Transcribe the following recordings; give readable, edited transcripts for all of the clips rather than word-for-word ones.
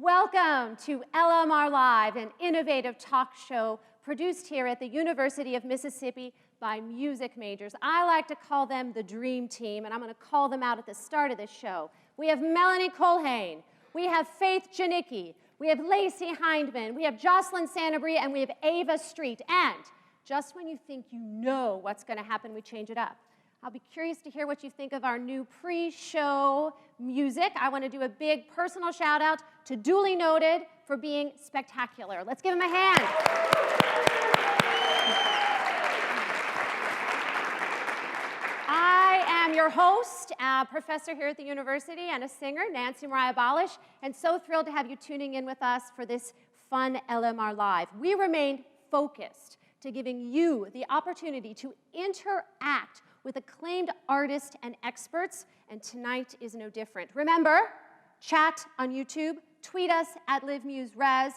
Welcome to LMR Live, an innovative talk show produced here at the University of Mississippi by music majors. I like to call them the Dream Team, and I'm going to call them out at the start of this show. We have Melanie Culhane, we have Janicki, we have Lacey Hindman, we have Jocelyn Sanabria, and we have Ava Street. And just when you think you know what's going to happen, we change it up. I'll be curious to hear what you think of our new pre-show music. I want to do a big personal shout out to Duly Noted for being spectacular. Let's give him a hand. I am your host, a professor here at the university and a singer, Nancy Mariah Balach, and so thrilled to have you tuning in with us for this fun LMR Live. We remain focused to giving you the opportunity to interact with acclaimed artists and experts, and tonight is no different. Remember, chat on YouTube, tweet us at LiveMuseRes,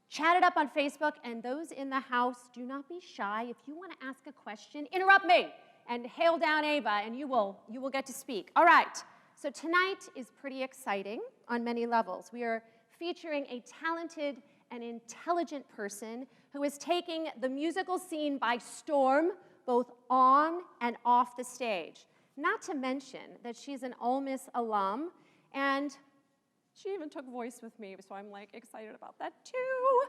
chat it up on Facebook, and those in the house, do not be shy. If you want to ask a question, interrupt me and hail down Ava, and you will get to speak. All right, so tonight is pretty exciting on many levels. We are featuring a talented and intelligent person who is taking the musical scene by storm, both on and off the stage. Not to mention that she's an Ole Miss alum, and she even took voice with me, so I'm like excited about that too.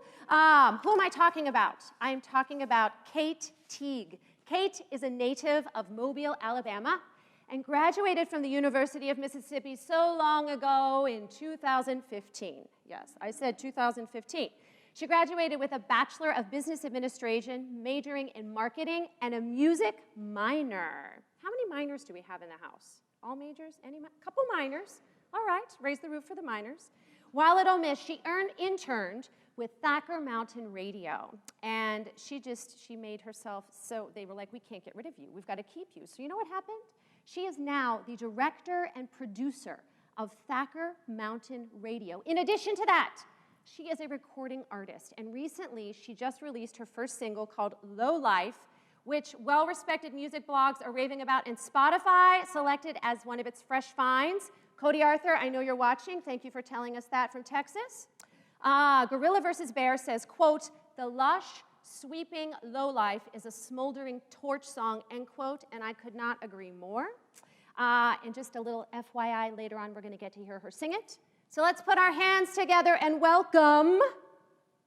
Who am I talking about? I am talking about Kate Teague. Kate is a native of Mobile, Alabama, and graduated from the University of Mississippi so long ago in 2015. Yes, I said 2015. She graduated with a Bachelor of Business Administration, majoring in marketing, and a music minor. How many minors do we have in the house? All majors? Couple minors. All right, raise the roof for the minors. While at Ole Miss, she interned with Thacker Mountain Radio, and she made herself so, they were like, we can't get rid of you. We've got to keep you. So you know what happened? She is now the director and producer of Thacker Mountain Radio. In addition to that, she is a recording artist, and recently she just released her first single called Low Life, which well-respected music blogs are raving about, and Spotify selected as one of its fresh finds. Cody Arthur, I know you're watching. Thank you for telling us that from Texas. Gorilla vs. Bear says, quote, the lush, sweeping Low Life is a smoldering torch song, end quote, and I could not agree more. And just a little FYI, later on we're going to get to hear her sing it. So let's put our hands together and welcome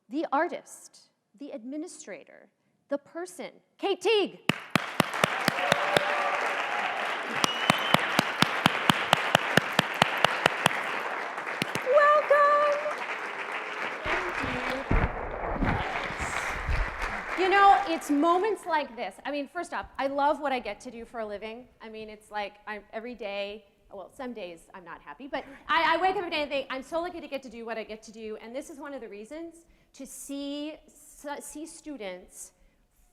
the artist, the administrator, the person, Kate Teague. Welcome. Thank you. You know, it's moments like this. I mean, first off, I love what I get to do for a living. I mean, it's like every day. Well, some days I'm not happy, but I wake up every day and think, I'm so lucky to get to do what I get to do, and this is one of the reasons, to see students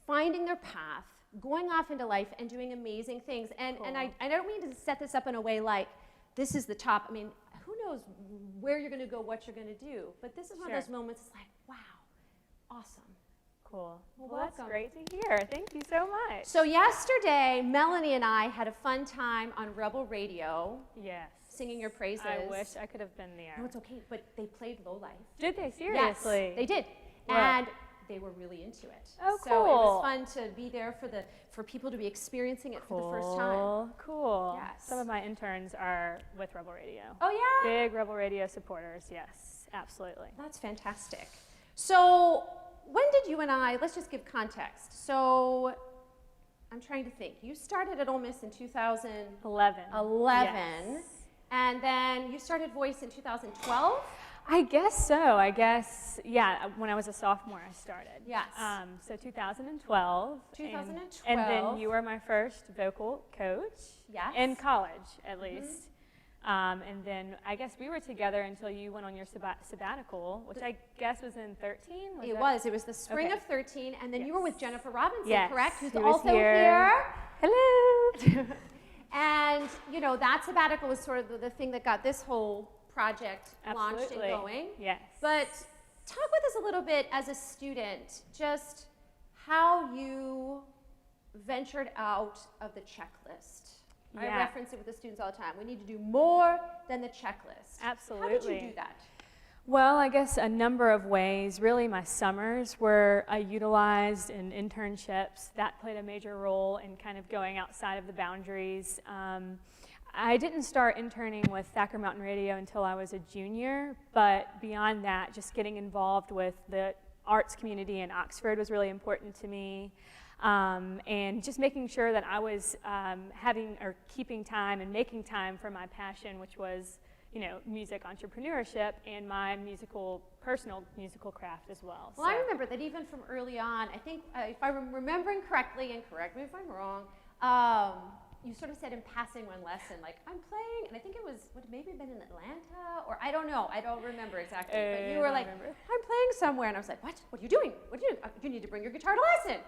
finding their path, going off into life, and doing amazing things. And, cool. and I don't mean to set this up in a way like, this is the top. I mean, who knows where you're going to go, what you're going to do, but this is one of those moments, it's like, wow, awesome. Cool. Well, that's great to hear. Thank you so much. So yesterday, Melanie and I had a fun time on Rebel Radio. Yes. Singing your praises. I wish I could have been there. No, it's okay, but they played Low Life. Did they? Seriously? Yes, they did. What? And they were really into it. Oh, so cool. it was fun to be there for people to be experiencing it for the first time. Cool. Yes. Some of my interns are with Rebel Radio. Oh, yeah? Big Rebel Radio supporters, yes, absolutely. That's fantastic. So when did you and I, let's just give context. So I'm trying to think. You started at Ole Miss in 2011. Yes. And then you started voice in 2012? I guess so. I guess, yeah, when I was a sophomore, I started. Yes. So 2012. 2012. And then you were my first vocal coach. Yes. In college, at least. And then I guess we were together until you went on your sabbatical, which I guess was in 13? It was the spring of 13, and then you were with Jennifer Robinson, correct? Who's also here. Hello. And, you know, that sabbatical was sort of the thing that got this whole project launched and going. Yes. But talk with us a little bit as a student, just how you ventured out of the checklist. I reference it with the students all the time. We need to do more than the checklist. Absolutely. How did you do that? Well, I guess a number of ways. Really, my summers were utilized in internships. That played a major role in kind of going outside of the boundaries. I didn't start interning with Thacker Mountain Radio until I was a junior, but beyond that, just getting involved with the arts community in Oxford was really important to me. And just making sure that I was keeping time and making time for my passion, which was, music entrepreneurship and my personal musical craft as well. Well, I remember that even from early on, I think, if I'm remembering correctly, and correct me if I'm wrong, you sort of said in passing one lesson, like, I'm playing, and I think it was, would maybe have been in Atlanta, or I don't know, I don't remember exactly, but you were like, I'm playing somewhere, and I was like, what are you doing? What are you doing? You need to bring your guitar to lesson.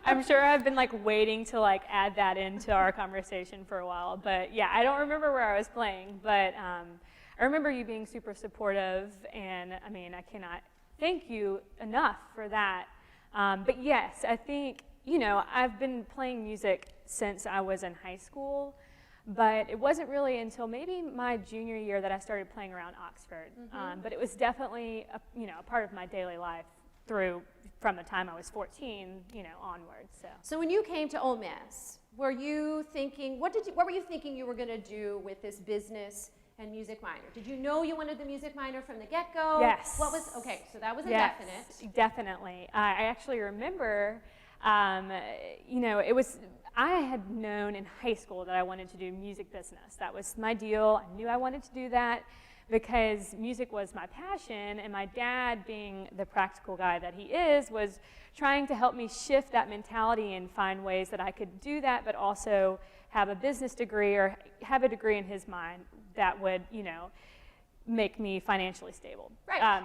I'm sure I've been waiting to add that into our conversation for a while, but yeah, I don't remember where I was playing, but I remember you being super supportive, and I cannot thank you enough for that. But yes, I think, I've been playing music since I was in high school, but it wasn't really until maybe my junior year that I started playing around Oxford. But it was definitely a part of my daily life from the time I was 14, onwards. So when you came to Ole Miss, were you thinking, what were you thinking you were going to do with this business and music minor? Did you know you wanted the music minor from the get-go? Yes. Okay, so that was a yes, definite. Definitely. I actually remember, it was, I had known in high school that I wanted to do music business. That was my deal. I knew I wanted to do that because music was my passion, and my dad, being the practical guy that he is, was trying to help me shift that mentality and find ways that I could do that, but also have a business degree or have a degree in his mind that would, make me financially stable. Right.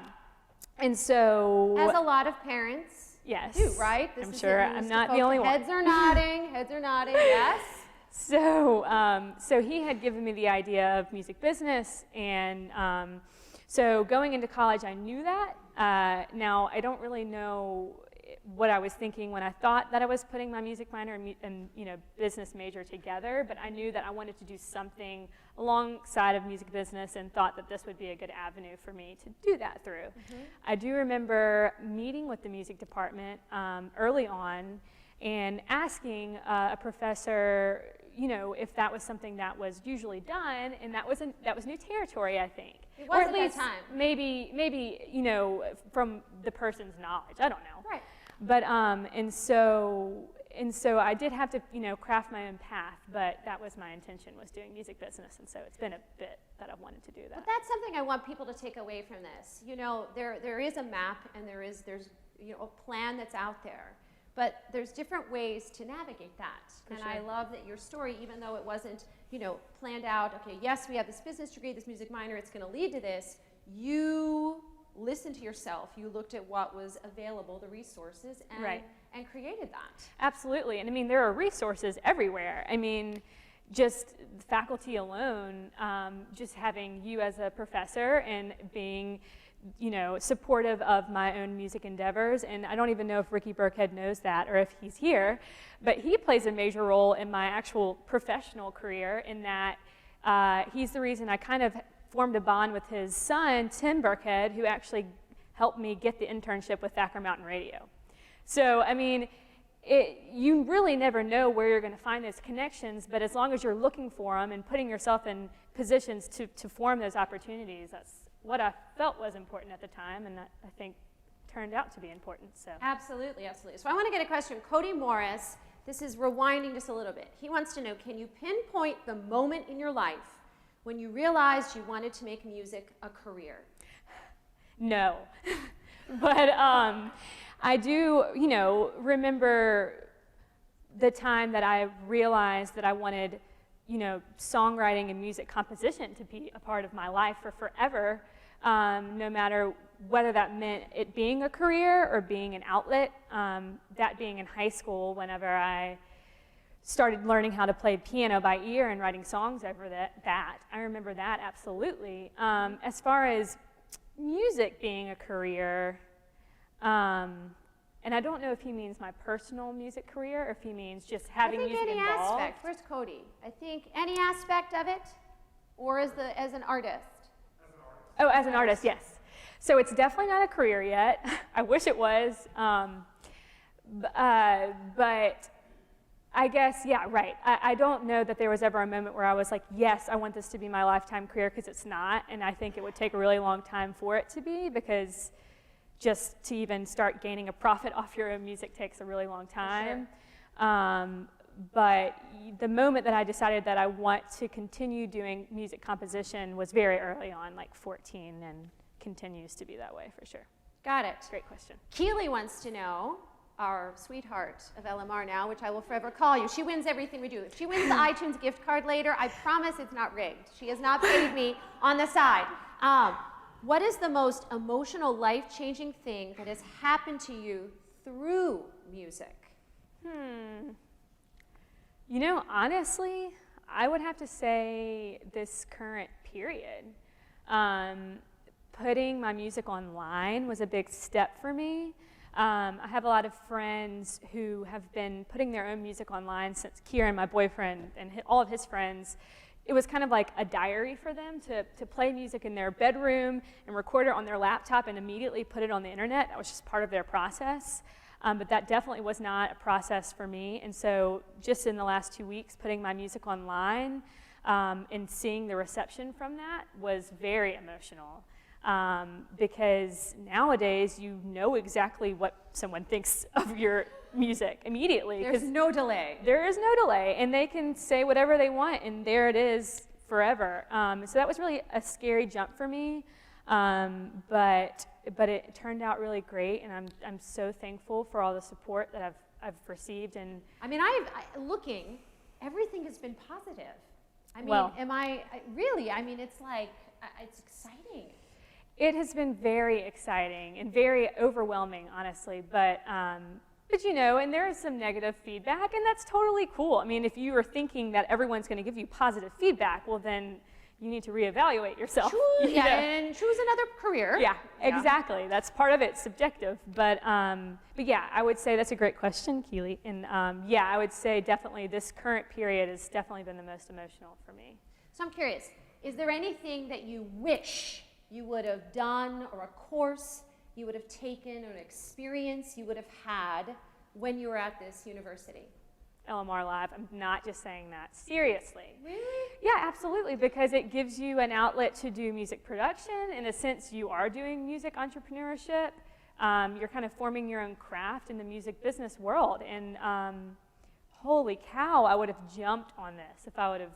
And so, as a lot of parents do, right? I'm sure I'm not the only one. Heads are nodding, yes. So he had given me the idea of music business, and so going into college, I knew that. Now, I don't really know what I was thinking when I thought that I was putting my music minor and business major together, but I knew that I wanted to do something alongside of music business and thought that this would be a good avenue for me to do that through. I do remember meeting with the music department early on and asking a professor, if that was something that was usually done, and that was new territory, I think. It was, or at least that time. Maybe from the person's knowledge. I don't know. Right. But and so I did have to craft my own path, but that was my intention, was doing music business, and so it's been a bit that I've wanted to do that. But that's something I want people to take away from this. There is a map, and there's a plan that's out there. But there's different ways to navigate that. And I love that your story, even though it wasn't, planned out, okay, yes, we have this business degree, this music minor, it's going to lead to this. You listened to yourself. You looked at what was available, the resources, and created that. Absolutely. And there are resources everywhere. Just faculty alone, just having you as a professor and being supportive of my own music endeavors. And I don't even know if Ricky Burkhead knows that or if he's here, but he plays a major role in my actual professional career, in that he's the reason I kind of formed a bond with his son, Tim Burkhead, who actually helped me get the internship with Thacker Mountain Radio. So, you really never know where you're going to find those connections, but as long as you're looking for them and putting yourself in positions to form those opportunities, that's what I felt was important at the time, and that I think turned out to be important. So absolutely. So I want to get a question. Cody Morris, this is rewinding just a little bit. He wants to know, can you pinpoint the moment in your life when you realized you wanted to make music a career? No, but I do, remember the time that I realized that I wanted, songwriting and music composition to be a part of my life for forever. No matter whether that meant it being a career or being an outlet. That being in high school, whenever I started learning how to play piano by ear and writing songs over that. I remember that absolutely. As far as music being a career, and I don't know if he means my personal music career or if he means just having music involved. I think any aspect. Where's Cody? I think any aspect of it, or as an artist? Oh, as an artist, yes. So it's definitely not a career yet. I wish it was. But I guess, yeah, right. I don't know that there was ever a moment where I was like, yes, I want this to be my lifetime career, because it's not. And I think it would take a really long time for it to be, because just to even start gaining a profit off your own music takes a really long time. Sure. But the moment that I decided that I want to continue doing music composition was very early on, like 14, and continues to be that way for sure. Got it. Great question. Keely wants to know, our sweetheart of LMR now, which I will forever call you. She wins everything we do. If she wins the iTunes gift card later, I promise it's not rigged. She has not paid me on the side. What is the most emotional, life-changing thing that has happened to you through music? You know, honestly, I would have to say this current period. Putting my music online was a big step for me. I have a lot of friends who have been putting their own music online since Kieran, my boyfriend, and all of his friends. It was kind of like a diary for them to play music in their bedroom and record it on their laptop and immediately put it on the internet. That was just part of their process. But that definitely was not a process for me. And so just in the last 2 weeks, putting my music online and seeing the reception from that was very emotional. Because nowadays you know exactly what someone thinks of your music immediately. There's no delay. There is no delay, and they can say whatever they want, and there it is forever. So that was really a scary jump for me, but it turned out really great, and I'm so thankful for all the support that I've received. And I mean, looking, everything has been positive. I mean, well, really? I mean, it's like, it's exciting. It has been very exciting and very overwhelming, honestly, but you know, and there is some negative feedback, and that's totally cool. I mean, if you are thinking that everyone's going to give you positive feedback, well, then you need to reevaluate yourself. And choose another career. Yeah, exactly. That's part of it, subjective. But yeah, I would say that's a great question, Keely. And yeah, I would say definitely this current period has definitely been the most emotional for me. So I'm curious, is there anything that you wish you would have done, or a course you would have taken, or an experience you would have had when you were at this university? LMR Live, I'm not just saying that. Seriously. Really? Yeah, absolutely, because it gives you an outlet to do music production. In a sense, you are doing music entrepreneurship. You're kind of forming your own craft in the music business world. And holy cow, I would have jumped on this if I would have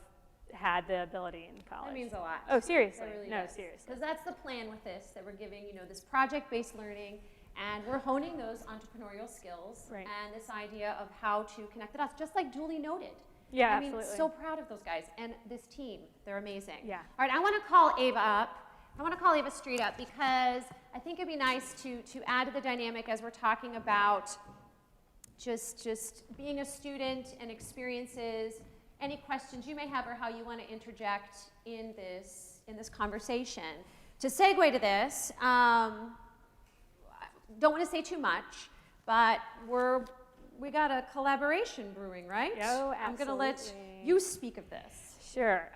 had the ability in college. That means a lot. Oh, seriously? Really no, does. seriously. Because that's the plan with this, that we're giving, you know, this project-based learning, and we're honing those entrepreneurial skills, right, and this idea of how to connect the dots, just like Duly Noted. Yeah, I mean, absolutely. so proud of those guys and this team. They're amazing. Yeah. All right, I want to call Ava up. I want to call Ava Street up, because I think it'd be nice to add to the dynamic as we're talking about just being a student and experiences. Any questions you may have, or how you want to interject in this conversation. To segue to this, don't want to say too much, but we got a collaboration brewing, right? Oh, absolutely. I'm going to let you speak of this. Sure.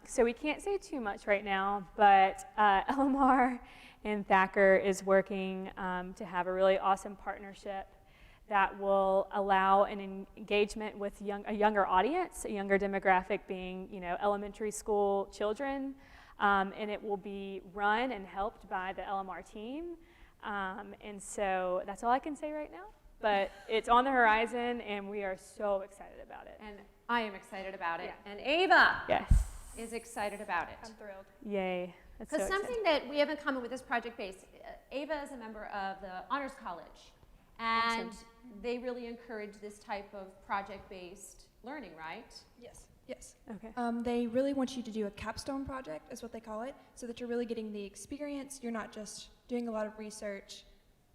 So we can't say too much right now, but LMR and Thacker is working to have a really awesome partnership that will allow an engagement with a younger audience, a younger demographic being, you know, elementary school children, and it will be run and helped by the LMR team. And so that's all I can say right now, but it's on the horizon, and we are so excited about it. And I am excited about it. Yeah. And Ava is excited about it. I'm thrilled. Yay. Because something that we have in common with this project base, Ava is a member of the Honors College, and awesome. They really encourage this type of project-based learning, right? Yes. Yes. Okay. They really want you to do a capstone project, is what they call it, so that you're really getting the experience. You're not just doing a lot of research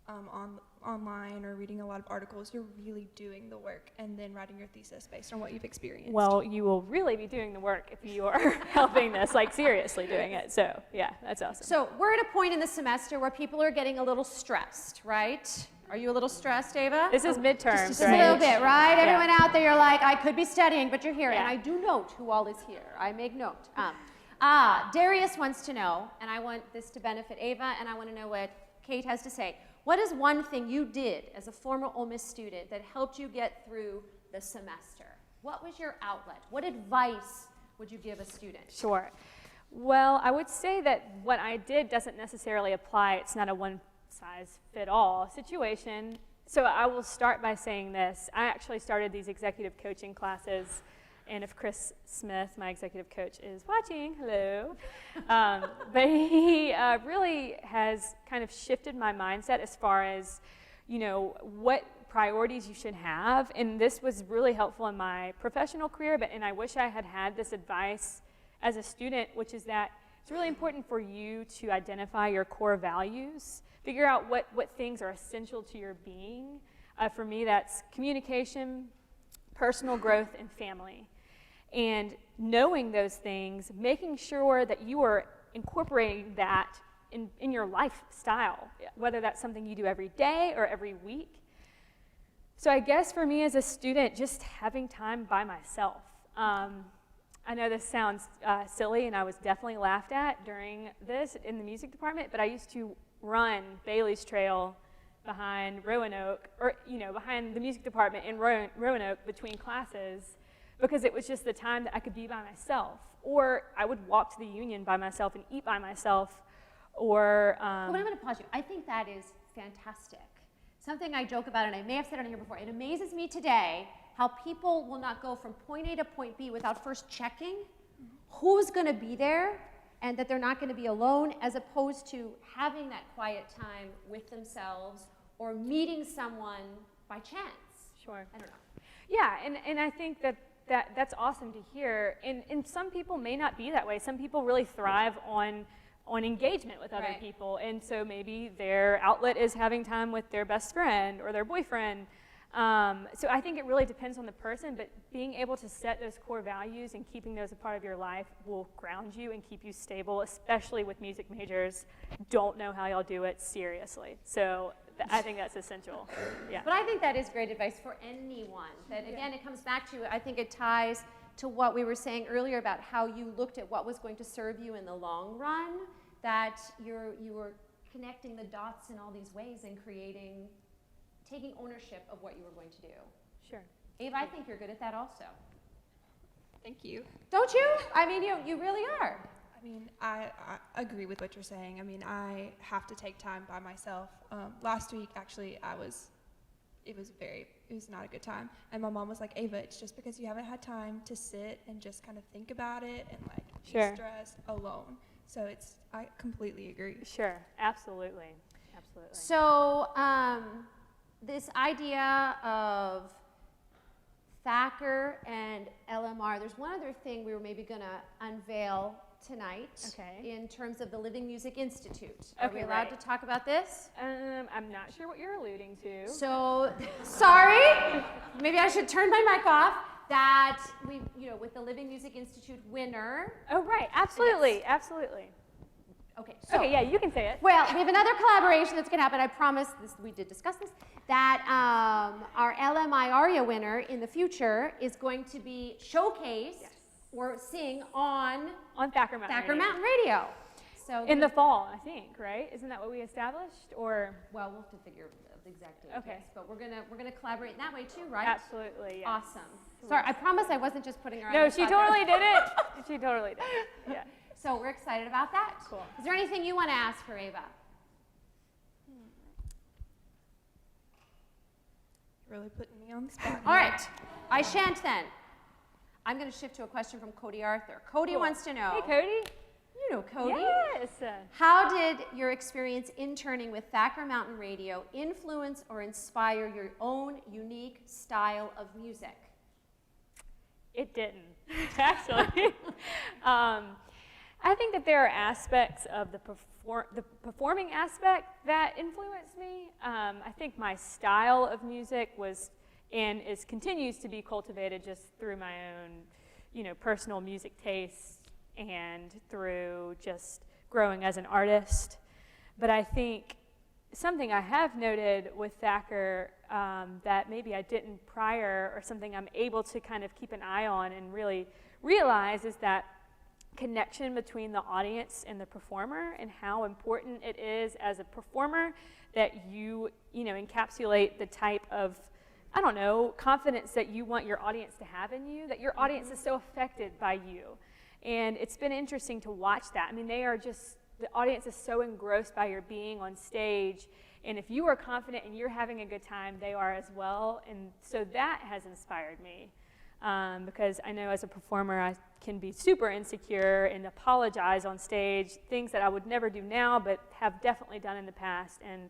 online or reading a lot of articles. You're really doing the work and then writing your thesis based on what you've experienced. Well, you will really be doing the work if you are helping this, like seriously doing it. So yeah, that's awesome. So we're at a point in the semester where people are getting a little stressed, right? Are you a little stressed, Ava? This is midterms, just right? a little bit, right? Yeah. Everyone out there, you're like, I could be studying, but you're here. Yeah. And I do note who all is here. I make note. Darius wants to know, and I want this to benefit Ava, and I want to know what Kate has to say. What is one thing you did as a former Ole Miss student that helped you get through the semester? What was your outlet? What advice would you give a student? Sure. Well, I would say that what I did doesn't necessarily apply. It's not a one-size-fit-all situation. So I will start by saying this. I actually started these executive coaching classes, and if Chris Smith, my executive coach, is watching, hello. But he really has kind of shifted my mindset as far as, what priorities you should have. And this was really helpful in my professional career, and I wish I had had this advice as a student, which is that it's really important for you to identify your core values, figure out what things are essential to your being. For me, that's communication, personal growth, and family. And knowing those things, making sure that you are incorporating that in your lifestyle, whether that's something you do every day or every week. So I guess for me as a student, just having time by myself. I know this sounds silly, and I was definitely laughed at during this in the music department, but I used to run Bailey's Trail behind Roanoke, or behind the music department in Roanoke between classes, because it was just the time that I could be by myself. Or I would walk to the Union by myself and eat by myself, or... But I'm going to pause you. I think that is fantastic. Something I joke about, and I may have said it on here before, it amazes me today how people will not go from point A to point B without first checking who's going to be there, and that they're not going to be alone, as opposed to having that quiet time with themselves or meeting someone by chance. Sure. I don't know. Yeah, and I think that's awesome to hear. And some people may not be that way. Some people really thrive on engagement with other people. And so maybe their outlet is having time with their best friend or their boyfriend. So I think it really depends on the person, but being able to set those core values and keeping those a part of your life will ground you and keep you stable, especially with music majors. Don't know how y'all do it, seriously. So I think that's essential. Yeah. But I think that is great advice for anyone. That again, it comes back to, I think it ties to what we were saying earlier about how you looked at what was going to serve you in the long run, that you were connecting the dots in all these ways and taking ownership of what you were going to do. Sure. Ava, I think you're good at that also. Thank you. Don't you? I mean, you really are. I mean, I agree with what you're saying. I mean, I have to take time by myself. Last week, actually, it was not a good time. And my mom was like, Ava, it's just because you haven't had time to sit and just kind of think about it and like de-stress alone. So I completely agree. Sure, absolutely. Absolutely. So this idea of Thacker and LMR, there's one other thing we were maybe going to unveil tonight in terms of the Living Music Institute. Are we allowed to talk about this? I'm not sure what you're alluding to. So, sorry, maybe I should turn my mic off. That we, with the Living Music Institute winner. Oh, right, absolutely, absolutely. Okay, so. Okay, yeah, you can say it. Well, we have another collaboration that's going to happen. I promise, we did discuss this, that our LMI ARIA winner in the future is going to be showcased or sing on Thacker Mountain Radio. So in the fall, I think, right? Isn't that what we established? Or well, we'll have to figure the exact date. Okay. But we're gonna collaborate in that way too, right? Absolutely. Yes. Awesome. Sorry, I promise I wasn't just putting her on. No, she totally did it. She totally did it. Yeah. So we're excited about that. Cool. Is there anything you want to ask for Ava? Really putting me on the spot. All right, I shan't then. I'm going to shift to a question from Cody Arthur. Cody wants to know. Hey, Cody. You know Cody. Yes. How did your experience interning with Thacker Mountain Radio influence or inspire your own unique style of music? It didn't, actually. I think that there are aspects of the performing aspect that influenced me. I think my style of music continues to be cultivated just through my own, personal music tastes and through just growing as an artist. But I think something I have noted with Thacker that maybe I didn't prior, or something I'm able to kind of keep an eye on and really realize, is that connection between the audience and the performer, and how important it is as a performer that you encapsulate the type of, I don't know, confidence that you want your audience to have in you, that your audience is so affected by you. And it's been interesting to watch that. I mean, the audience is so engrossed by your being on stage, and if you are confident and you're having a good time, they are as well. And so that has inspired me. Because I know as a performer I can be super insecure and apologize on stage, things that I would never do now but have definitely done in the past. And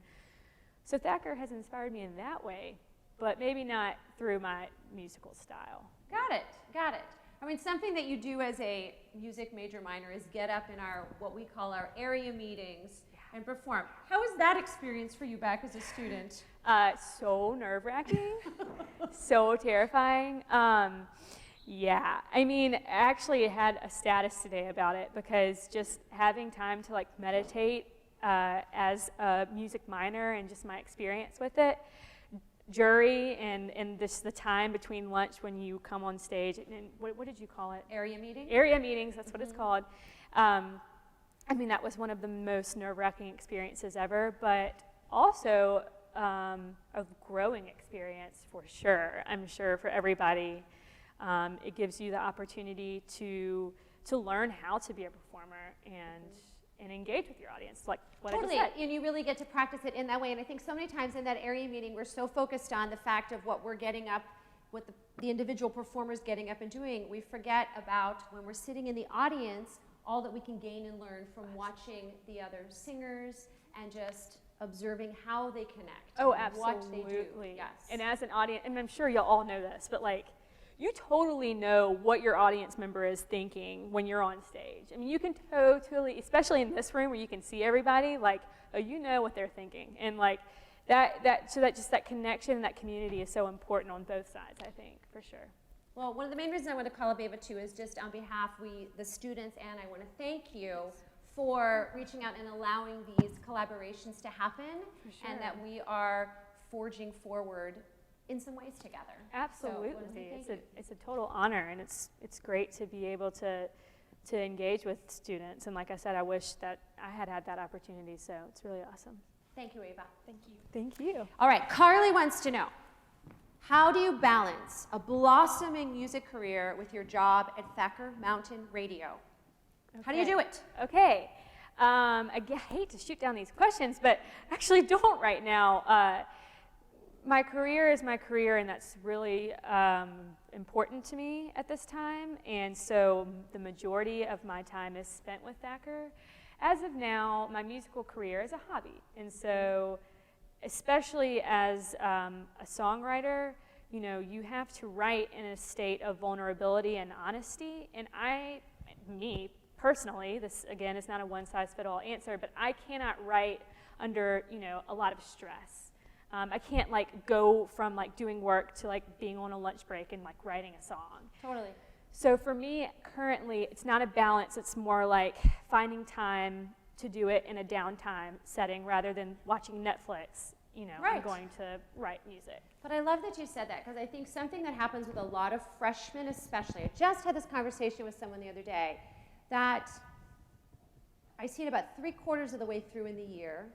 so Thacker has inspired me in that way, but maybe not through my musical style. Got it. I mean, something that you do as a music major minor is get up in what we call our area meetings and perform. How was that experience for you back as a student? So nerve-wracking, so terrifying. Yeah, I mean, I actually had a status today about it, because just having time to like meditate as a music minor and just my experience with it, jury and this the time between lunch when you come on stage, and what did you call it? Area meeting? Area meetings, that's what it's called. I mean, that was one of the most nerve-wracking experiences ever, but also a growing experience for sure. I'm sure for everybody, it gives you the opportunity to learn how to be a performer and engage with your audience, like what I just said. And you really get to practice it in that way. And I think so many times in that area meeting, we're so focused on the fact of what we're getting up, what the individual performer's getting up and doing. We forget about when we're sitting in the audience, all that we can gain and learn from watching the other singers and just observing how they connect. Oh, and absolutely. What they do. Yes. And as an audience, and I'm sure y'all all know this, but like, you totally know what your audience member is thinking when you're on stage. I mean, you can totally, especially in this room where you can see everybody, like, oh, you know what they're thinking. And like, so that connection and that community is so important on both sides, I think, for sure. Well, one of the main reasons I want to call up Ava too is just on behalf the students, and I want to thank you for reaching out and allowing these collaborations to happen, and that we are forging forward in some ways together. Absolutely, it's a total honor, and it's great to be able to engage with students. And like I said, I wish that I had that opportunity. So it's really awesome. Thank you, Ava. Thank you. Thank you. All right, Carly wants to know, how do you balance a blossoming music career with your job at Thacker Mountain Radio? Okay. How do you do it? Okay. I hate to shoot down these questions, but actually don't right now. My career is my career, and that's really important to me at this time. And so the majority of my time is spent with Thacker. As of now, my musical career is a hobby. And so especially as a songwriter, you know, you have to write in a state of vulnerability and honesty. And me personally, this again is not a one-size-fits-all answer, but I cannot write under, you know, a lot of stress. I can't like go from like doing work to like being on a lunch break and like writing a song. Totally. So for me currently, it's not a balance. It's more like finding time to do it in a downtime setting rather than watching Netflix, you know, and going to write music. But I love that you said that, because I think something that happens with a lot of freshmen especially, I just had this conversation with someone the other day, that I see it about 3/4 of the way through in the year.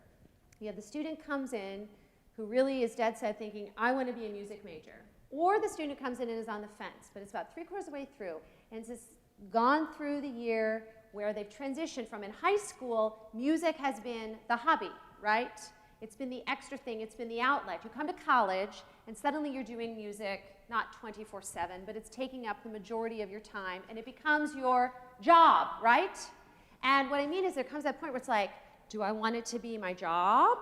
You have the student comes in who really is dead set thinking, I want to be a music major. Or the student comes in and is on the fence, but it's about 3/4 of the way through, and it's just gone through the year where they've transitioned from in high school, music has been the hobby, right? It's been the extra thing, it's been the outlet. You come to college, and suddenly you're doing music, not 24/7, but it's taking up the majority of your time, and it becomes your job, right? And what I mean is there comes that point where it's like, do I want it to be my job,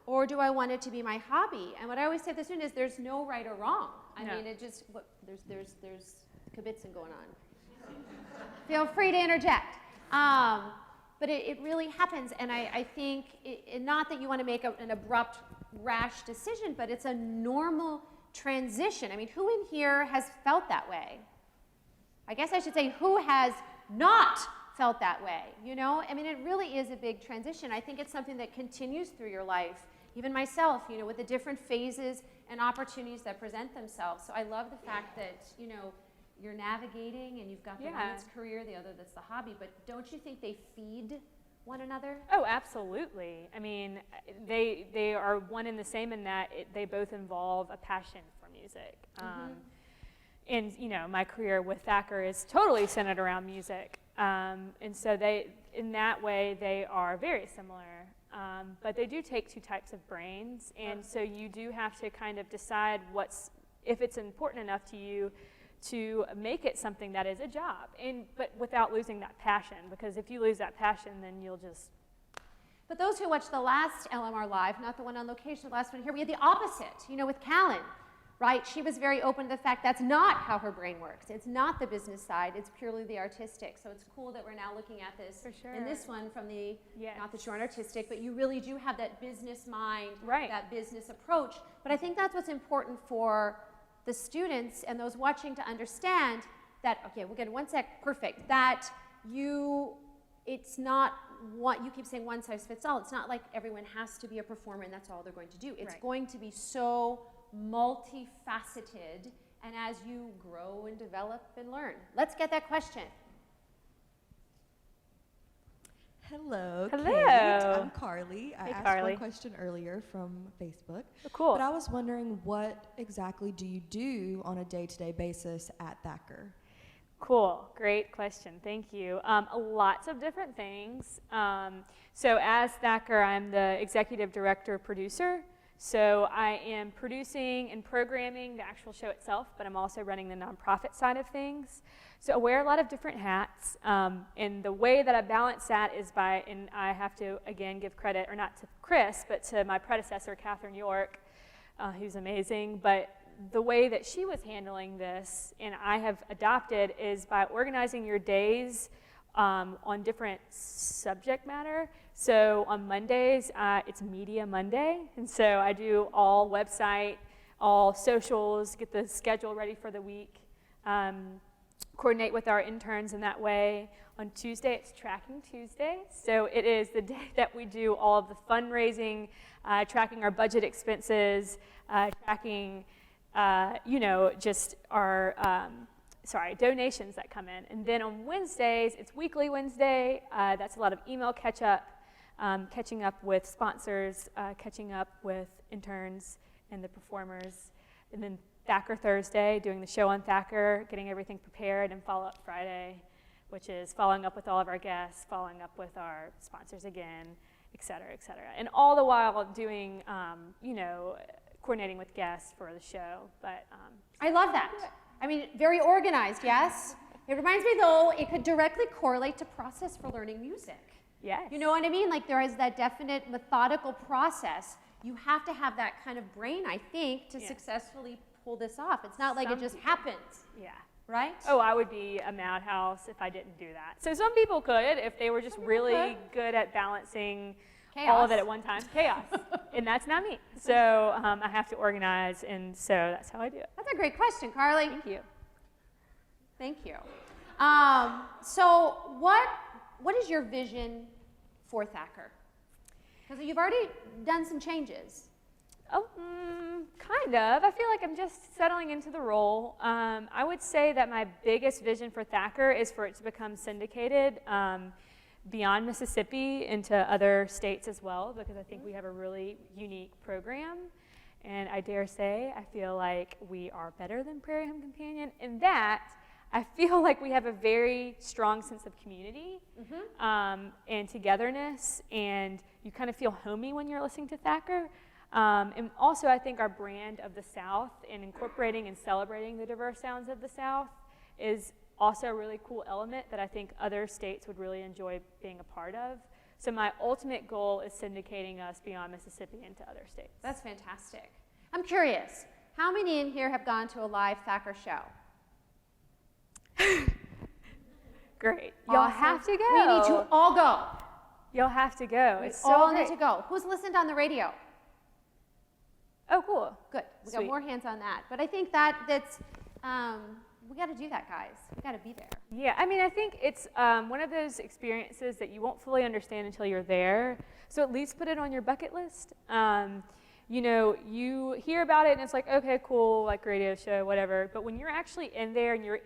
or do I want it to be my hobby? And what I always say to the student is there's no right or wrong. I mean, it just, there's kibitzing going on. Feel free to interject. But it really happens, and I think, not that you want to make an abrupt, rash decision, but it's a normal transition. I mean, who in here has felt that way? I guess I should say, who has not felt that way, you know? I mean, it really is a big transition. I think it's something that continues through your life. Even myself, you know, with the different phases and opportunities that present themselves. So I love the fact that, you know, you're navigating, and you've got the one that's career, the other that's the hobby, but don't you think they feed one another? Oh, absolutely. I mean, they are one and the same in that they both involve a passion for music. And, you know, my career with Thacker is totally centered around music. And so in that way, they are very similar. But they do take two types of brains. And so you do have to kind of decide if it's important enough to you to make it something that is a job, but without losing that passion, because if you lose that passion, then you'll just... But those who watched the last LMR Live, not the one on location, the last one here, we had the opposite, you know, with Callan, right? She was very open to the fact that's not how her brain works. It's not the business side, it's purely the artistic. So it's cool that we're now looking at this For sure. in this one from the, not that you aren't artistic, but you really do have that business mind, that business approach. But I think that's what's important for the students and those watching to understand that, okay, we'll get one sec, perfect, that it's not you keep saying one size fits all. It's not like everyone has to be a performer and that's all they're going to do. It's going to be so multifaceted, and as you grow and develop and learn. Let's get that question. Hello. Hello. Kate. I'm Carly. I asked Carly. one question earlier from Facebook. Oh, cool. But I was wondering, what exactly do you do on a day-to-day basis at Thacker? Cool. Great question. Thank you. Lots of different things. So as Thacker, I'm the executive director producer. So I am producing and programming the actual show itself, but I'm also running the nonprofit side of things. So I wear a lot of different hats, and the way that I balance that is and I have to, again, give credit, or not to Chris, but to my predecessor, Catherine York, who's amazing. But the way that she was handling this, and I have adopted, is by organizing your days on different subject matter. So on Mondays, it's Media Monday, and so I do all website, all socials, get the schedule ready for the week, coordinate with our interns in that way. On Tuesday, it's Tracking Tuesday, so it is the day that we do all of the fundraising, tracking our budget expenses, tracking, just our donations that come in. And then on Wednesdays, it's Weekly Wednesday. That's a lot of email catch-up, catching up with sponsors, catching up with interns and the performers. And then Thacker Thursday, doing the show on Thacker, getting everything prepared, and Follow-Up Friday, which is following up with all of our guests, following up with our sponsors again, et cetera, et cetera. And all the while doing, coordinating with guests for the show. But I love that. I mean, very organized, yes? It reminds me, though, it could directly correlate to process for learning music. yes. You know what I mean? Like, there is that definite methodical process. You have to have that kind of brain, I think, to successfully pull this off. It's not like it just happens. Yeah. Right? Oh, I would be a madhouse if I didn't do that. So some people could if they were just really good at balancing all of it at one time. Chaos. And that's not me. So I have to organize, and so that's how I do it. That's a great question, Carly. Thank you. Thank you. So what is your vision for Thacker? Because you've already done some changes. Oh, kind of. I feel like I'm just settling into the role. I would say that my biggest vision for Thacker is for it to become syndicated beyond Mississippi into other states as well, because I think we have a really unique program. And I dare say, I feel like we are better than Prairie Home Companion in that I feel like we have a very strong sense of community and togetherness, and you kind of feel homey when you're listening to Thacker. And also, I think our brand of the South and incorporating and celebrating the diverse sounds of the South is also a really cool element that I think other states would really enjoy being a part of. So my ultimate goal is syndicating us beyond Mississippi into other states. That's fantastic. I'm curious, how many in here have gone to a live Thacker show? Great. Awesome. Y'all have to go. We need to all go. Y'all have to go. We It's so all great. need to go. Who's listened on the radio? Oh, cool. Good. We got Sweet. more hands on that. But I think that's we got to do that, guys. We got to be there. Yeah, I mean, I think it's one of those experiences that you won't fully understand until you're there. So at least put it on your bucket list. you know, you hear about it and it's like, okay, cool, like radio show, whatever. But when you're actually in there and you're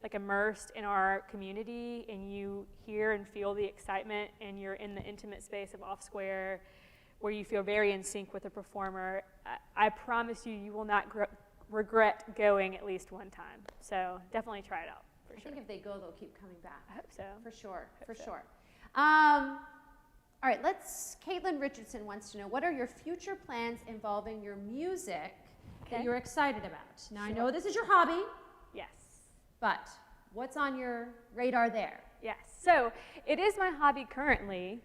like immersed in our community and you hear and feel the excitement and you're in the intimate space of Off Square where you feel very in sync with the performer, I promise you, you will not regret going at least one time. So definitely try it out, for sure. I think if they go, they'll keep coming back. I hope so. For sure, for so. sure. All right, Caitlin Richardson wants to know, what are your future plans involving your music that you're excited about? Now, I know this is your hobby. Yes. But what's on your radar there? Yes, so it is my hobby currently.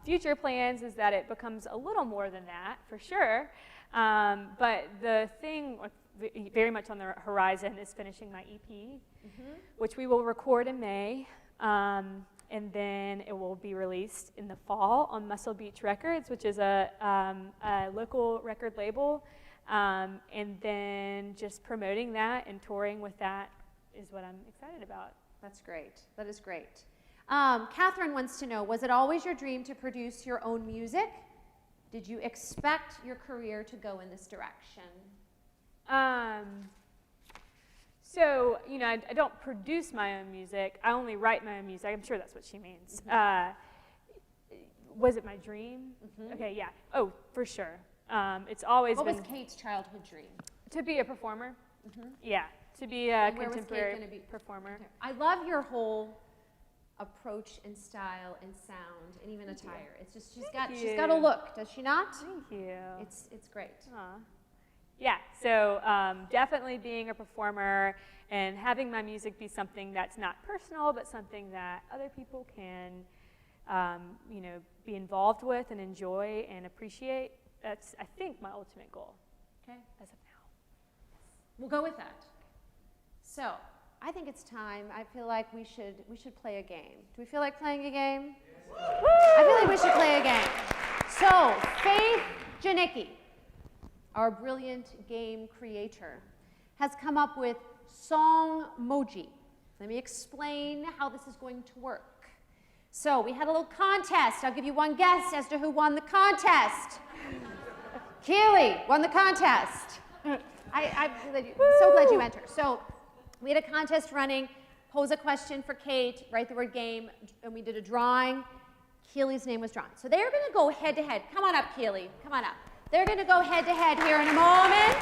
Future plans is that it becomes a little more than that, for sure. But the thing very much on the horizon is finishing my EP, which we will record in May. And then it will be released in the fall on Muscle Beach Records, which is a local record label. And then just promoting that and touring with that is what I'm excited about. That's great. That is great. Catherine wants to know, was it always your dream to produce your own music? Did you expect your career to go in this direction? So, you know, I don't produce my own music. I only write my own music. I'm sure that's what she means. Was it my dream? Okay, yeah. Oh, for sure. It's always been... What was Kate's childhood dream? To be a performer. Yeah, to be a contemporary performer. Okay. I love your whole approach and style and sound and even attire. It's just she's got a look, does she not? Thank you. It's great. Aww. Yeah, so definitely being a performer and having my music be something that's not personal, but something that other people can, you know, be involved with and enjoy and appreciate. That's, I think, my ultimate goal. Okay. As of now. We'll go with that. So, I think it's time. I feel like we should play a game. Do we feel like playing a game? Yes. I feel like we should play a game. So, Faith Janicki, our brilliant game creator, has come up with Songmoji. Let me explain how this is going to work. So we had a little contest. I'll give you one guess as to who won the contest. Keely won the contest. I'm so glad you entered. So we had a contest running, pose a question for Kate, write the word game, and we did a drawing. Keely's name was drawn. So they're going to go head to head. Come on up, Keely. Come on up. They're going to go head to head here in a moment.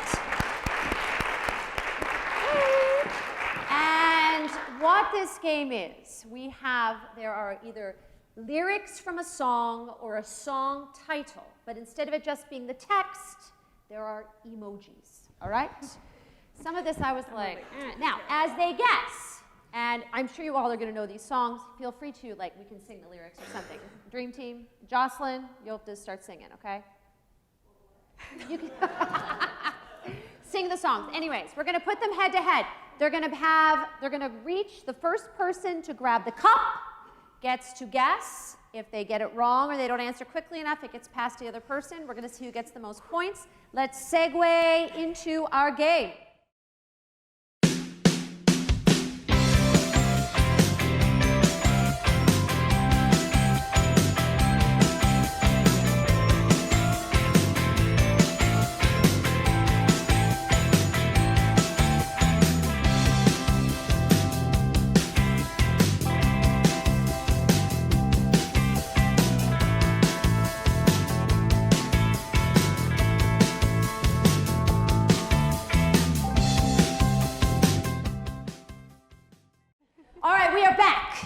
And what this game is, there are either lyrics from a song or a song title, but instead of it just being the text, there are emojis, all right? Some of this I was like, Now, as they guess, and I'm sure you all are going to know these songs, feel free to, we can sing the lyrics or something. Dream Team, Jocelyn, you'll have to start singing, okay? You can sing the songs. Anyways, we're going to put them head to head. They're going to reach the first person to grab the cup, gets to guess. If they get it wrong or they don't answer quickly enough, it gets passed to the other person. We're going to see who gets the most points. Let's segue into our game.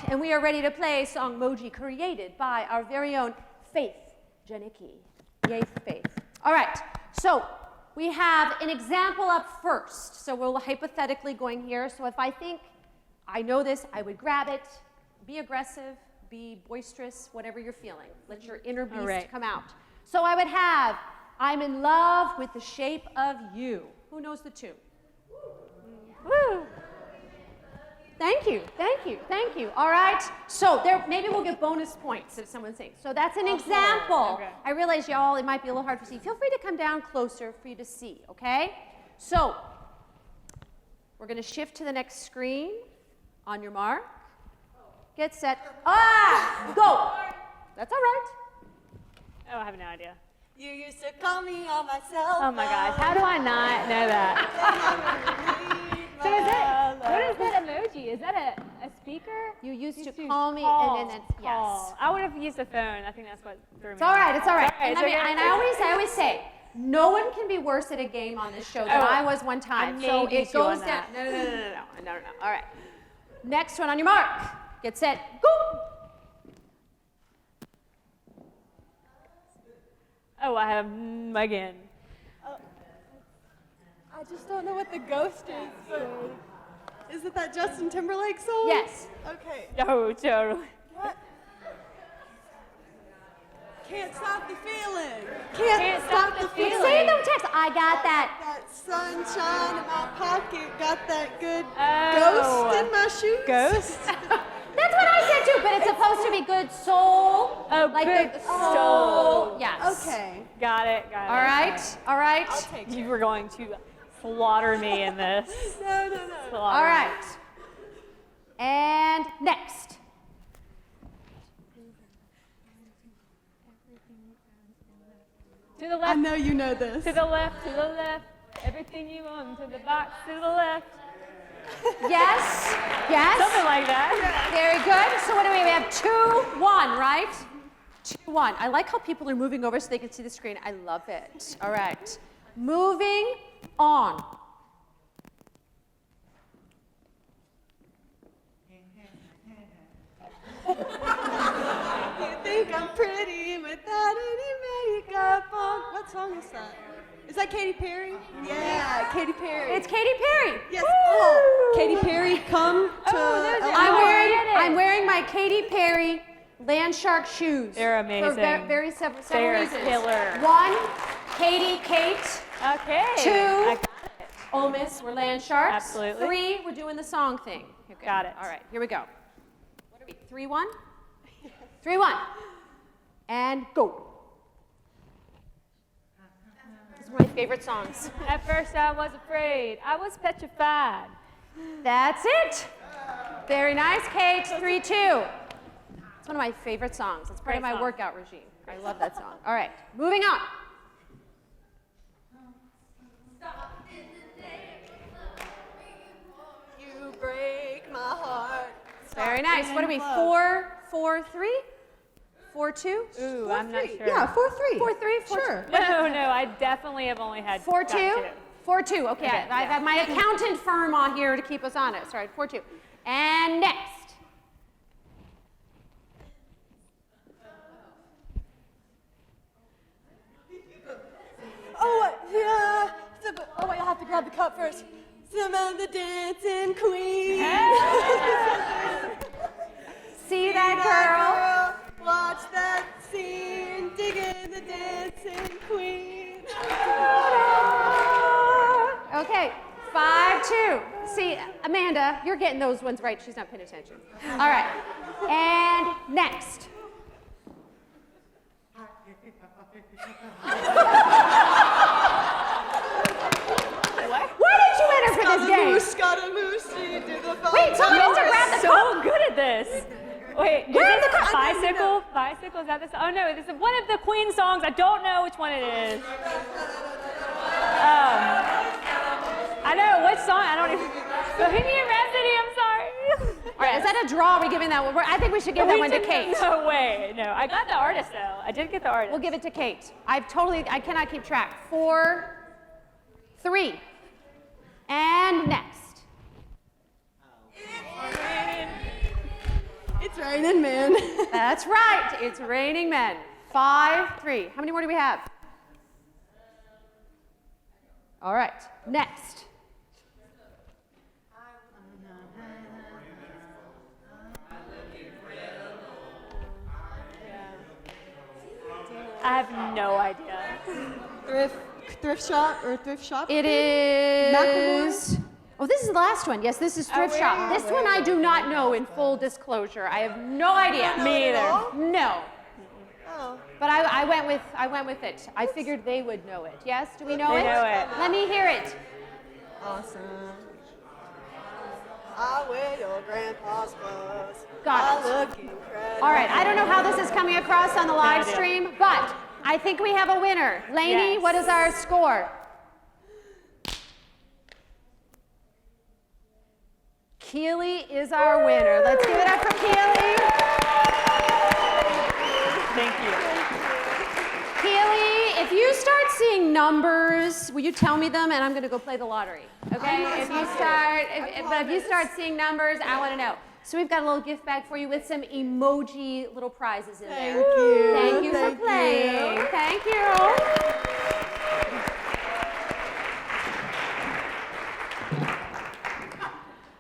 And we are ready to play Songmoji, created by our very own Faith Janicki. Yay, Faith. All right, so we have an example up first. So we're hypothetically going here. So if I think I know this, I would grab it. Be aggressive, be boisterous, whatever you're feeling. Let your inner beast come out. So I would have, I'm in love with the shape of you. Who knows the tune? Woo! Thank you, thank you, thank you. All right, so maybe we'll get bonus points if someone sings. So that's an example. Okay. I realize y'all, it might be a little hard to see. Feel free to come down closer for you to see, okay? So we're going to shift to the next screen. On your mark, get set, go! That's all right. Oh, I have no idea. You used to call me on my cell phone. Oh my gosh, how do I not know that? So is that, what is that emoji? Is that a speaker? You used to to call me call, and then yes. call. I would have used a phone. I think that's what threw me It's all right. off. It's all right. It's And, okay. and I always say, no one can be worse at a game on this show than I was one time. So may it beat you on goes down. that. No. All right. Next one on your mark. Get set. Go. Oh, I have again. I just don't know what the ghost is. Is it that Justin Timberlake song? Yes. Okay. Oh, totally. What? Can't stop the feeling. Can't stop the feeling. Say the text. I got that. That sunshine in my pocket, got that good Oh. ghost in my shoes. Ghost? That's what I said too, but it's supposed to be good soul. Oh, like good the soul. Yes. Okay. Got it. All right. All right. I'll take it. You were going to slaughter me in this. No. Slaughter All me. right. And next. To the I left, know you know this. to the left, to the left. Everything you want, to the box, to the left. Yes. Yes. Something like that. Very good. So what do we have? 2-1, right? 2-1. I like how people are moving over so they can see the screen. I love it. All right. Moving on. You think I'm pretty without any makeup on. What song is that? Is that Katy Perry? Yeah, Katy Perry. It's Katy Perry. Yes. Oh, Katy Perry, come to. I'm wearing my Katy Perry land shark shoes. They're amazing. For very several They're reasons. killer. 1, Kate. Okay. 2, I got it. Ole Miss, we're land sharks. Absolutely. 3, we're doing the song thing. Okay. Got it. All right, here we go. What are we? 3-1? 3-1. And go. This is one of my favorite songs. At first I was afraid. I was petrified. That's it. Very nice, Kate. 3-2. It's one of my favorite songs. It's part of Great my song. workout regime. I love that song. All right, moving on. You break my heart. Very nice. What are we? 4-3? 4-2? Ooh, I'm not sure. Yeah, 4-3. 4-3? Sure. No, I definitely have only had 4-2? got 4-2. Okay, I have my accountant firm on here to keep us honest. All right, 4-2. And next. Oh, yeah. Oh, wait, I have to grab the cup first. Some of the dancing queen. See that girl? Watch that scene. Digging the dancing queen. Okay, 5-2. See, Amanda, you're getting those ones right. She's not paying attention. All right. And next. Why did you enter for this game? Scaramouche, did the phone. Wait, somebody needs to grab the cup. So good at this. Wait, is Grab this the cup. Bicycle? Bicycle, is that this? Oh no, this is one of the Queen songs. I don't know which one it is. I know which song. I don't even. Bohemian Rhapsody. I'm sorry. All right, is that a draw? Are we giving that one? I think we should give that one to Kate. No way. No, I got the artist though. I did get the artist. We'll give it to Kate. I cannot keep track. 4-3. And next. It's raining, man. That's right. It's Raining Men. 5-3. How many more do we have? All right. Next. I have no idea. Thrift shop or thrift shop? It is. Oh, this is the last one. Yes, this is Thrift Shop. This one I do not know, in full disclosure. I have no idea. Me either. No. Oh. But I went with it. I figured they would know it. Yes? Do we know They it? know it. Let me hear it. Awesome. I wear your grandpa's clothes. Got it. I look incredible. All right, I don't know how this is coming across on the live idea. stream, but I think we have a winner. Lainey, Yes. what is our score? Keely is our winner. Let's give it up for Keely. Thank you. Keely, if you start seeing numbers, will you tell me them? And I'm going to go play the lottery. Okay? If you start seeing numbers, I want to know. So we've got a little gift bag for you with some emoji little prizes in there. Thank you. Thank you for playing. Thank you.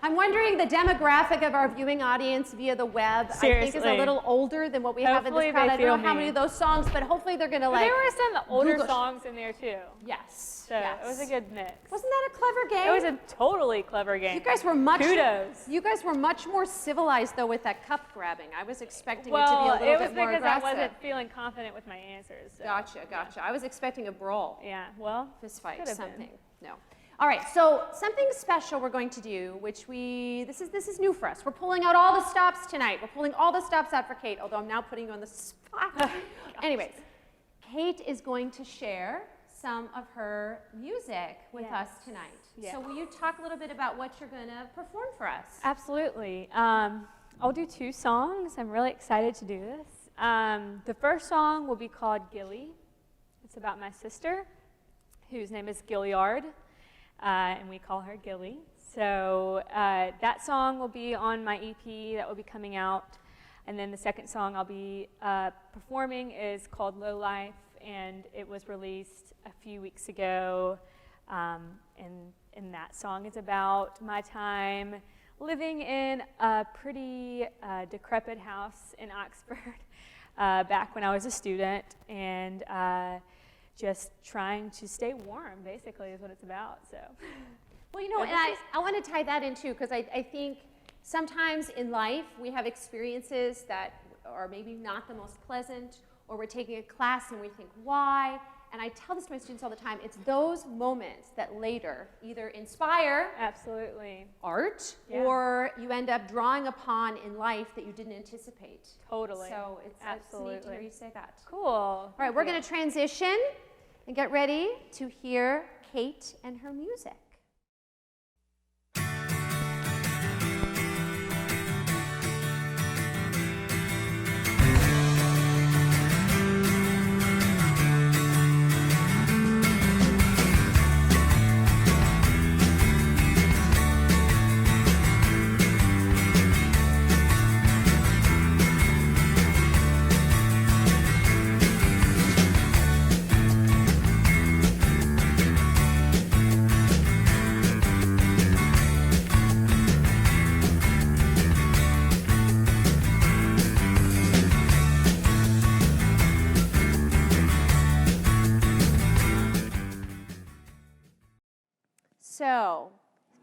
I'm wondering the demographic of our viewing audience via the web, I think is a Seriously. little older than what we have in Hopefully this crowd. they I don't know feel how me. many of those songs, but hopefully they're going to like. There were some older Google- songs in there too. Yes. So it was a good mix. Wasn't that a clever game? It was a totally clever game. You guys were much. Kudos. You guys were much more civilized though with that cup grabbing. I was expecting it to be a Well, little it was bit more because I aggressive. wasn't feeling confident with my answers. So. Gotcha. I was expecting a brawl, Yeah, well, fist fight, could've been. something. No. All right. So something special we're going to do, which this is new for us. We're pulling out all the stops tonight. We're pulling all the stops out for Kate. Although I'm now putting you on the spot. Anyways, Kate is going to share some of her music with Yes. us tonight. Yes. So will you talk a little bit about what you're going to perform for us? Absolutely. I'll do 2 songs. I'm really excited to do this. The first song will be called Gilly. It's about my sister, whose name is Gilliard, and we call her Gilly. So that song will be on my EP that will be coming out. And then the second song I'll be performing is called Low Life, and it was released a few weeks ago. And that song is about my time living in a pretty decrepit house in Oxford back when I was a student, and just trying to stay warm, basically, is what it's about. So, Well, you know, and I want to tie that in too, because I think sometimes in life we have experiences that are maybe not the most pleasant, or we're taking a class and we think, why? And I tell this to my students all the time, it's those moments that later either inspire absolutely, art, Yeah. or you end up drawing upon in life that you didn't anticipate. totally. So it's neat to Absolutely. hear you say that. Cool. All right, we're going to transition and get ready to hear Kate and her music. So,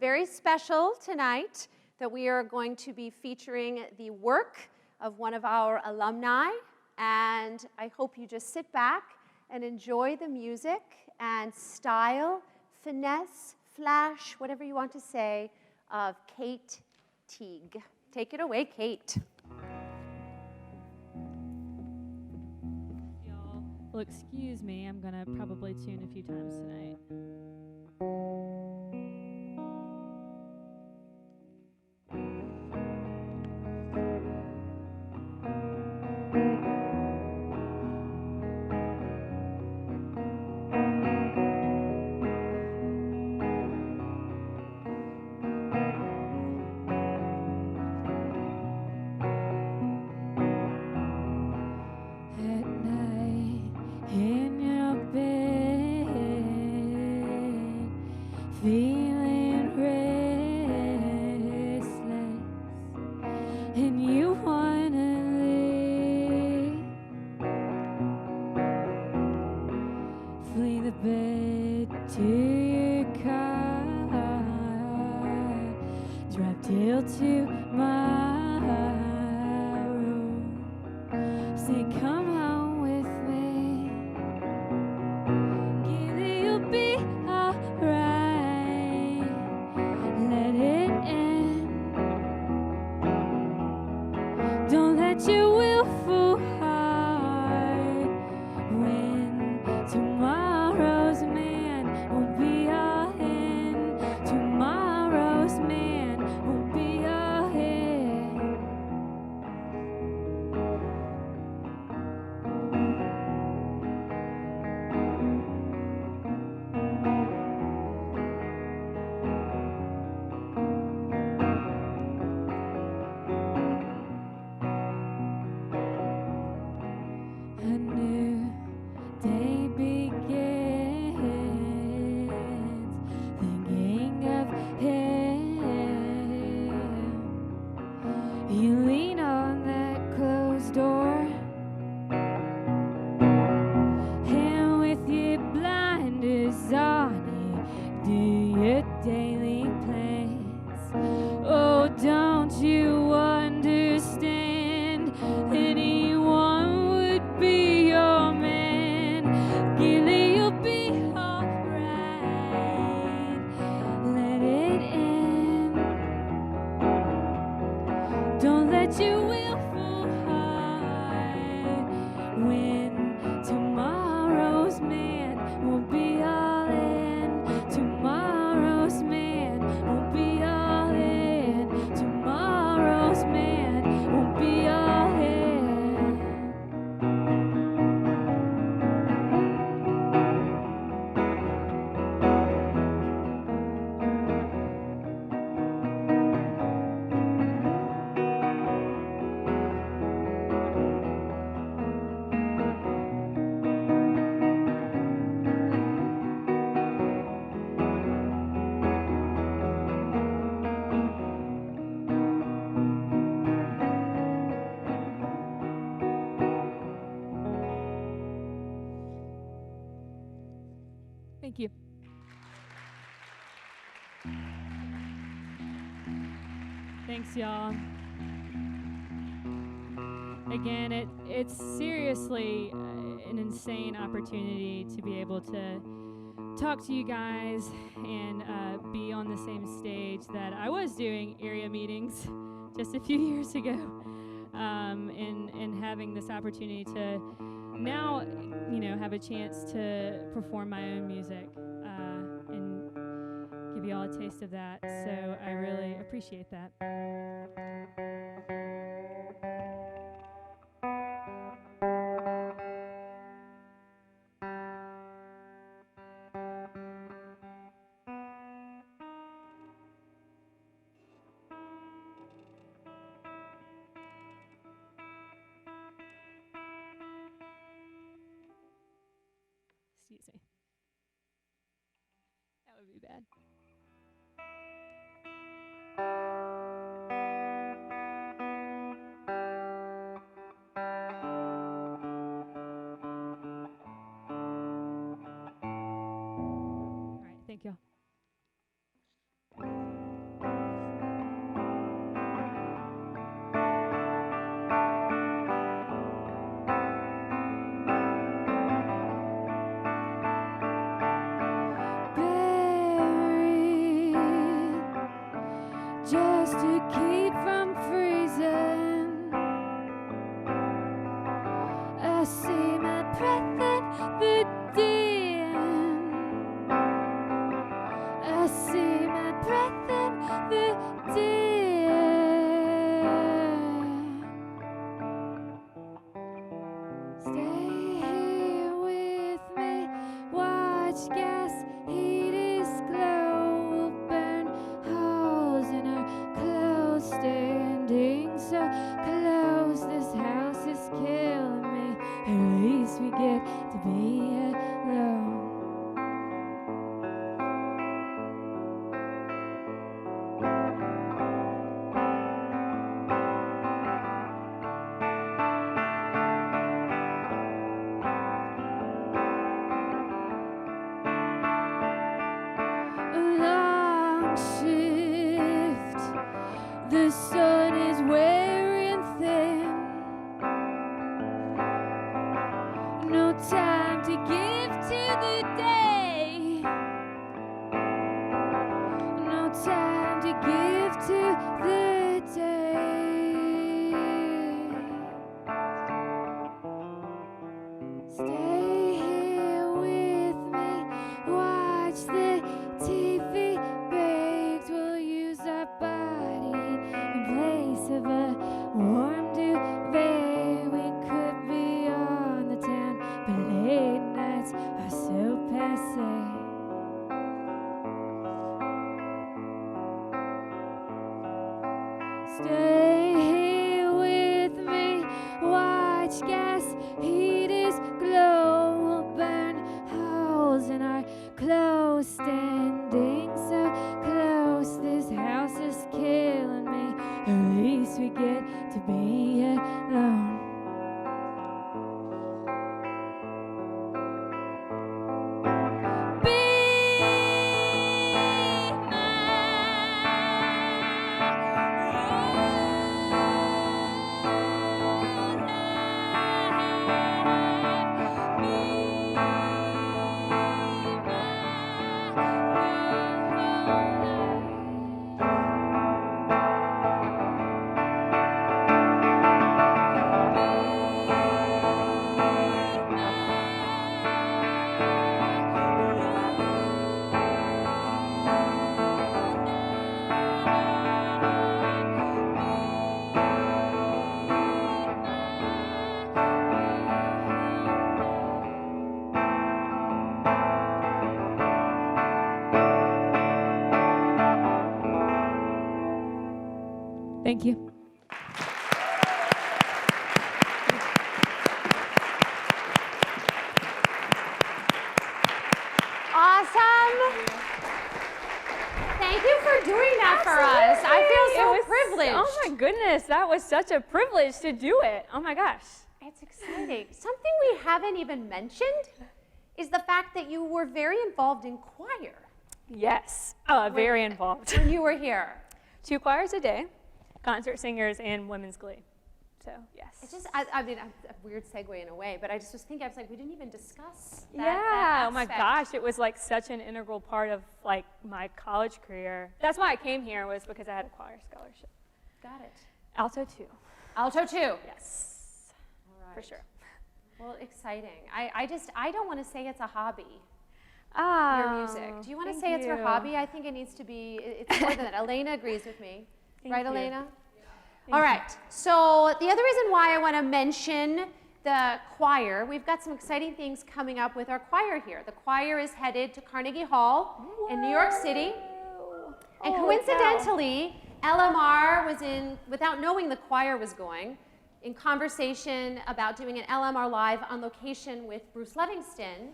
very special tonight that we are going to be featuring the work of one of our alumni, and I hope you just sit back and enjoy the music and style, finesse, flash, whatever you want to say, of Kate Teague. Take it away, Kate. Y'all will excuse me, I'm gonna probably tune a few times tonight. At night in your bed, feeling restless, and you wanna leave. Flee the bed to your car, drive till to my room. Say, come home with me. Gilly, you'll be alright. Let it end. Don't let your willful heart win. Thank you. Thanks, y'all. Again, it's seriously an insane opportunity to be able to talk to you guys and be on the same stage that I was doing area meetings just a few years ago, and having this opportunity to now, have a chance to perform my own music and give you all a taste of that. So I really appreciate that. Excuse me. That would be bad. All right, thank you. Just to keep from freezing, I see my breath in the dim. I see my breath in the dim. Stay here with me, watch gas heaters glow, we'll burn holes in our clothes, standing so close. This house is killing me. At least we get to be alone. A long shift, the sun is wearing thin. No time to give to the day. No time to give to the day. Stay here with me, watch the TV baked. We'll use our body in place of a warm duvet. We could be on the town, but late nights are so passé. Stay here with me, watch gas heaters glow. We'll burn holes in our clothes, standing so close. This house is killing me. At least we get to be alone. Be Thank you. Awesome. Thank you for doing that for us. I feel so privileged. Oh my goodness, that was such a privilege to do it. Oh my gosh. It's exciting. Something we haven't even mentioned is the fact that you were very involved in choir Yes, very involved. when you were here. 2 choirs a day, concert singers, and women's glee. So, yes. It's just, I mean, a weird segue in a way, but I just was thinking, I was like, we didn't even discuss that. Yeah, that oh my aspect. gosh, it was like such an integral part of like my college career. That's why I came here, was because I had a choir scholarship. Got it. Alto 2. Alto 2. Yes, All right. for sure. Well, exciting. I don't want to say it's a hobby, Ah, your music. Do you want to thank say it's your you. hobby? I think it needs to be, it's more than that. Elena agrees with me. Thank Right, you. Elena? Thank All you. right. So the other reason why I want to mention the choir, we've got some exciting things coming up with our choir here. The choir is headed to Carnegie Hall in New York City. And coincidentally, LMR was in, without knowing the choir was going, in conversation about doing an LMR Live on location with Bruce Livingston,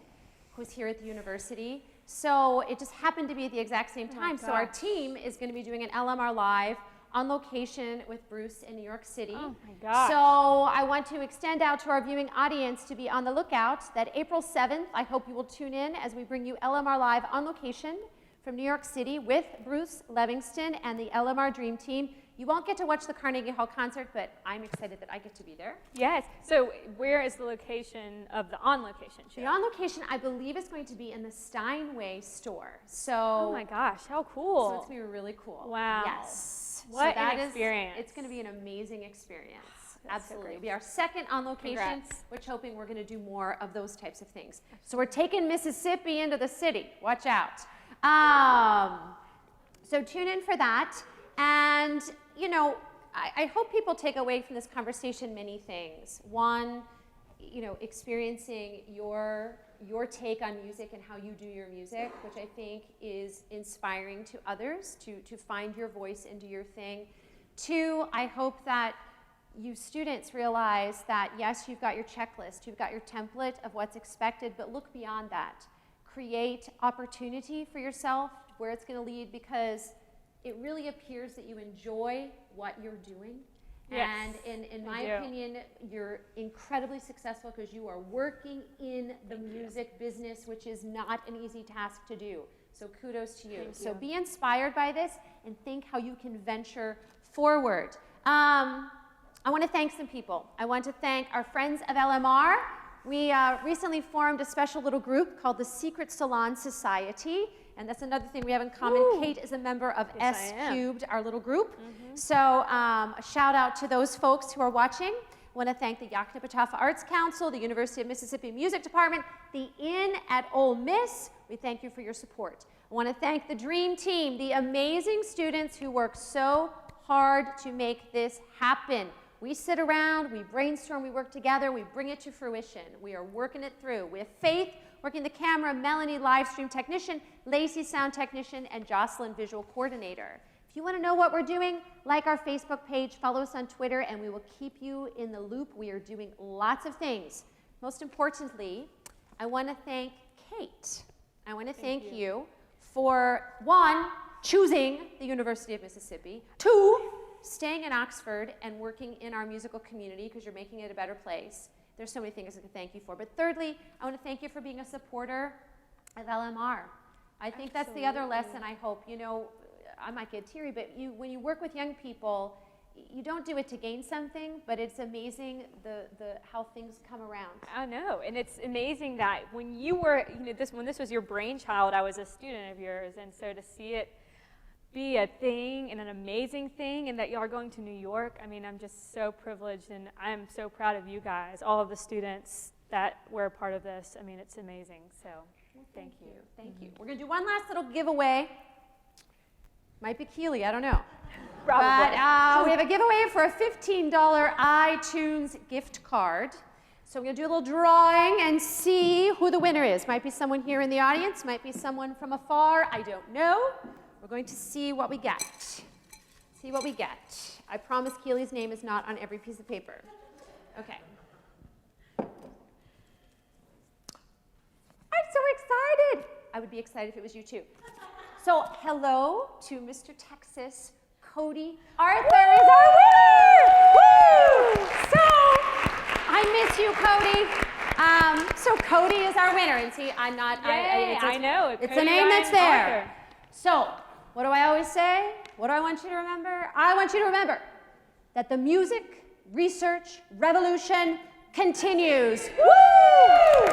who's here at the university. So it just happened to be at the exact same time. So our team is going to be doing an LMR Live on location with Bruce in New York City. Oh my gosh. So I want to extend out to our viewing audience to be on the lookout that April 7th, I hope you will tune in as we bring you LMR Live on location from New York City with Bruce Livingston and the LMR Dream Team. You won't get to watch the Carnegie Hall concert, but I'm excited that I get to be there. Yes. So where is the location of the on-location show? The on location, I believe, is going to be in the Steinway store. So, Oh my gosh, how cool. so it's going to be really cool. Wow. Yes. What so that an is- experience. It's going to be an amazing experience. That's so Absolutely. great. It'll be our second on location, Congrats. which hoping we're going to do more of those types of things. So we're taking Mississippi into the city. Watch out. So tune in for that. And, you know, I hope people take away from this conversation many things. One, you know, experiencing your take on music and how you do your music, which I think is inspiring to others to find your voice and do your thing. 2, I hope that you students realize that, yes, you've got your checklist, you've got your template of what's expected, but look beyond that. Create opportunity for yourself where it's going to lead, because it really appears that you enjoy what you're doing. Yes, And in I my do. opinion, you're incredibly successful because you are working in the music business, which is not an easy task to do. So kudos to you. Thank So you. be inspired by this and think how you can venture forward. I want to thank some people. I want to thank our friends of LMR. We recently formed a special little group called the Secret Salon Society. And that's another thing we have in common. Woo. Kate is a member of Yes, S I am. Cubed, our little group. So a shout out to those folks who are watching. I want to thank the Yaknapatawpha Arts Council, the University of Mississippi Music Department, the Inn at Ole Miss. We thank you for your support. I want to thank the Dream Team, the amazing students who work so hard to make this happen. We sit around, we brainstorm, we work together, we bring it to fruition. We are working it through. We have Faith working the camera, Melanie live stream technician, Lacey sound technician, and Jocelyn visual coordinator. If you want to know what we're doing, like our Facebook page, follow us on Twitter, and we will keep you in the loop. We are doing lots of things. Most importantly, I want to thank Kate. I want to thank you for, 1, choosing the University of Mississippi, 2, staying in Oxford and working in our musical community because you're making it a better place. There's so many things I can thank you for. But thirdly, I want to thank you for being a supporter of LMR. I think that's the other lesson I hope. You know, I might get teary, but when you work with young people, you don't do it to gain something, but it's amazing how things come around. I know, and it's amazing that when you were, you know, when this was your brainchild, I was a student of yours, and so to see it be a thing and an amazing thing, and that y'all are going to New York, I mean, I'm just so privileged, and I'm so proud of you guys, all of the students that were a part of this. I mean, it's amazing, so thank you. Thank you. We're going to do one last little giveaway. Might be Keely, I don't know. Probably. But we have a giveaway for a $15 iTunes gift card. So we're going to do a little drawing and see who the winner is. Might be someone here in the audience, might be someone from afar, I don't know. We're going to see what we get. See what we get. I promise Keely's name is not on every piece of paper. Okay. I'm so excited. I would be excited if it was you too. So hello to Mr. Texas. Cody Arthur is our winner! Woo! So, I miss you, Cody. So Cody is our winner, and see, I'm not. Yay, I know. It's Cody a name Ryan that's there. Arthur. So, what do I always say? What do I want you to remember? I want you to remember that the music research revolution continues. Woo!